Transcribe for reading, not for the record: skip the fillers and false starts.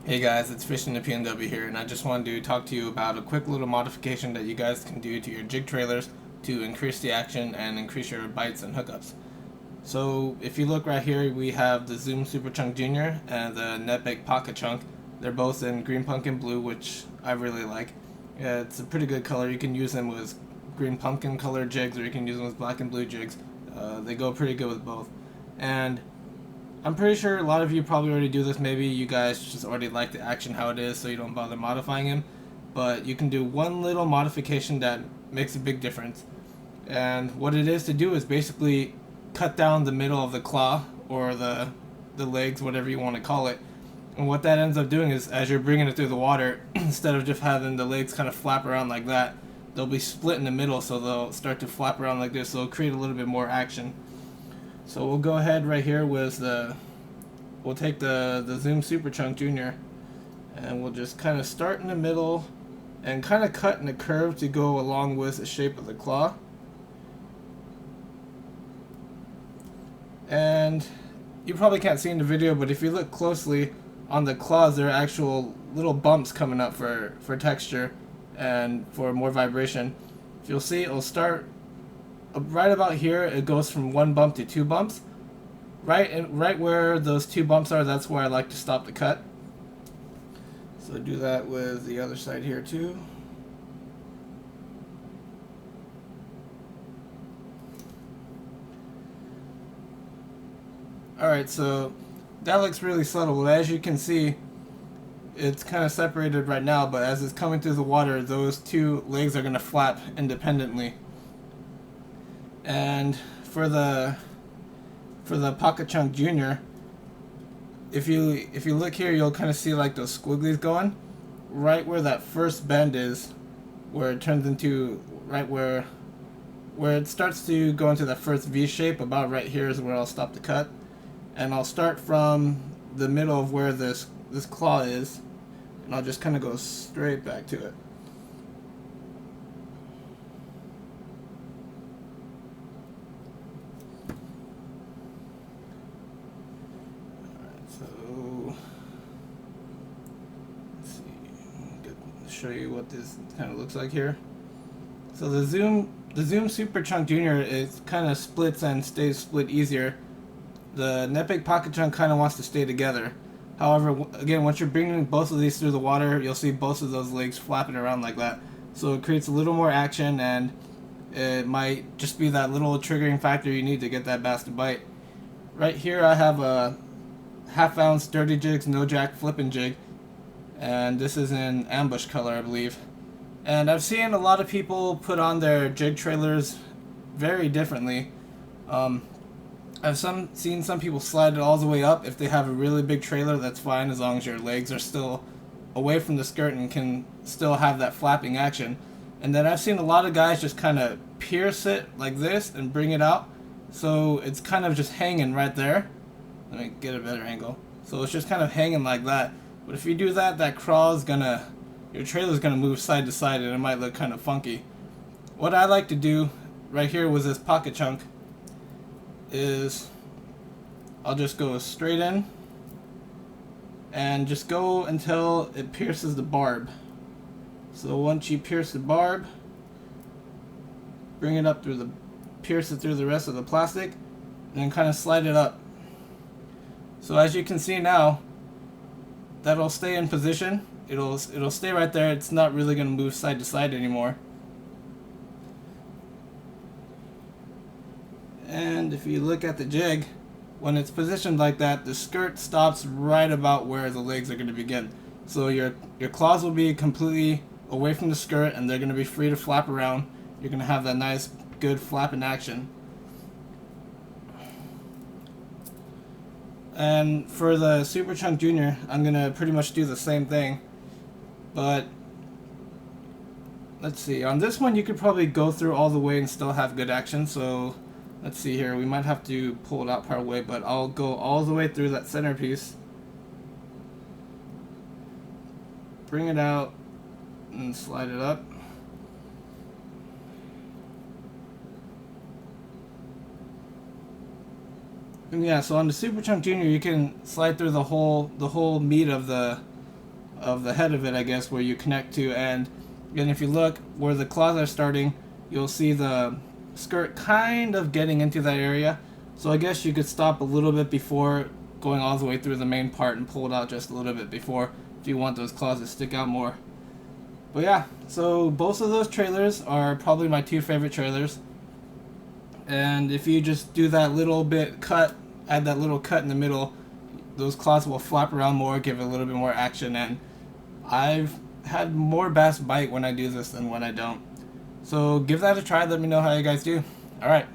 Hey guys, it's Fishin the PNW here, and I just wanted to talk to you about a quick little modification that you guys can do to your jig trailers to increase the action and increase your bites and hookups. So if you look right here, we have the Zoom Super Chunk Junior and the Netbake Pocket Chunk. They're both in green pumpkin blue, which I really like. Yeah, it's a pretty good color. You can use them with green pumpkin color jigs, or you can use them with black and blue jigs. They go pretty good with both. And I'm pretty sure a lot of you probably already do this. Maybe you guys just already like the action how it is, so you don't bother modifying him. But you can do one little modification that makes a big difference. And what it is to do is basically cut down the middle of the claw, or the legs, whatever you want to call it. And what that ends up doing is, as you're bringing it through the water, instead of just having the legs kind of flap around like that, they'll be split in the middle, so they'll start to flap around like this, so it'll create a little bit more action. So we'll go ahead right here with we'll take the Zoom Super Chunk Junior, and we'll just kind of start in the middle and kind of cut in a curve to go along with the shape of the claw. And you probably can't see in the video, but if you look closely on the claws, there are actual little bumps coming up for texture and for more vibration. If you'll see, it'll start right about here. It goes from one bump to two bumps. Right where those two bumps are, that's where I like to stop the cut. So do that with the other side here too. Alright, so that looks really subtle, but as you can see, it's kind of separated right now, but as it's coming through the water, those two legs are going to flap independently. And for the Pocket Chunk Junior, if you look here, you'll kind of see like those squigglies going right where that first bend is, where it turns into right where it starts to go into that first V shape. About right here is where I'll stop the cut, and I'll start from the middle of where this claw is, and I'll just kind of go straight back to it. Show you what this kind of looks like here. So the Zoom Super Chunk Junior is kind of splits and stays split easier. The Netbake Pocket Chunk kind of wants to stay together. However, again, once you're bringing both of these through the water, you'll see both of those legs flapping around like that. So it creates a little more action, and it might just be that little triggering factor you need to get that bass to bite. Right here I have a half-ounce Dirty Jigs No Jack flipping jig, and this is in ambush color, I believe. And I've seen a lot of people put on their jig trailers very differently. I've seen some people slide it all the way up. If they have a really big trailer, that's fine, as long as your legs are still away from the skirt and can still have that flapping action. And then I've seen a lot of guys just kind of pierce it like this and bring it out, so it's kind of just hanging right there. Let me get a better angle. So it's just kind of hanging like that. But if you do that, your trailer's gonna move side to side, and it might look kind of funky. What I like to do right here with this pocket chunk is I'll just go straight in and just go until it pierces the barb. So once you pierce the barb, bring it up pierce it through the rest of the plastic, and then kind of slide it up. So as you can see now, that'll stay in position. It'll stay right there. It's not really going to move side to side anymore. And if you look at the jig, when it's positioned like that, the skirt stops right about where the legs are going to begin. So your claws will be completely away from the skirt, and they're going to be free to flap around. You're going to have that nice, good flapping action. And for the Super Chunk Junior, I'm going to pretty much do the same thing. But let's see, on this one you could probably go through all the way and still have good action. So let's see here, we might have to pull it out part way, but I'll go all the way through that centerpiece, bring it out, and slide it up. And yeah, so on the Super Chunk Junior, you can slide through the whole meat of the of the head of it, I guess, where you connect to. And if you look where the claws are starting, you'll see the skirt kind of getting into that area. So I guess you could stop a little bit before going all the way through the main part and pull it out just a little bit before, if you want those claws to stick out more. But yeah, so both of those trailers are probably my two favorite trailers. And if you just do that little bit cut, add that little cut in the middle, those claws will flap around more, give it a little bit more action, and I've had more bass bite when I do this than when I don't. So give that a try, let me know how you guys do. Alright.